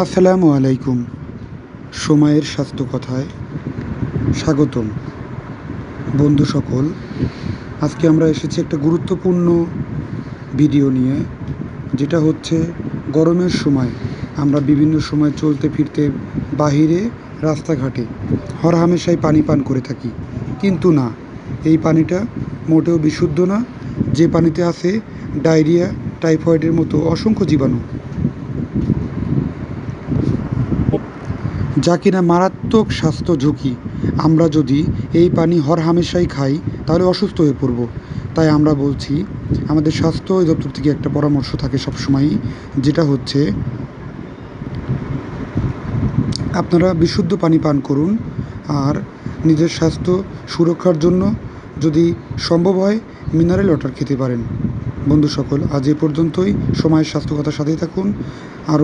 আসসালামু আলাইকুম। সময়ের স্বাস্থ্য কথায় স্বাগতম। বন্ধু সকল, আজকে আমরা এসেছি একটা গুরুত্বপূর্ণ ভিডিও নিয়ে, যেটা হচ্ছে গরমের সময় আমরা বিভিন্ন সময় চলতে ফিরতে বাহিরে রাস্তাঘাটে হরহামেশাই পানি পান করে থাকি, কিন্তু না, এই পানিটা মোটেও বিশুদ্ধ না। যে পানিতে আছে ডায়রিয়া, টাইফয়েডের মতো অসংখ্য জীবাণু, যা কিনা মারাত্মক স্বাস্থ্য ঝুঁকি। আমরা যদি এই পানি হরহামেশাই খাই তাহলে অসুস্থ হয়ে পড়ব। তাই আমরা বলছি, আমাদের স্বাস্থ্য অধিদপ্তর থেকে একটা পরামর্শ থাকে সবসময়ই, যেটা হচ্ছে আপনারা বিশুদ্ধ পানি পান করুন। আর নিজের স্বাস্থ্য সুরক্ষার জন্য যদি সম্ভব হয় মিনারেল ওয়াটার খেতে পারেন। বন্ধু সকল, আজ এ পর্যন্তই। সময়ের স্বাস্থ্য কথার সাথেই থাকুন। আরও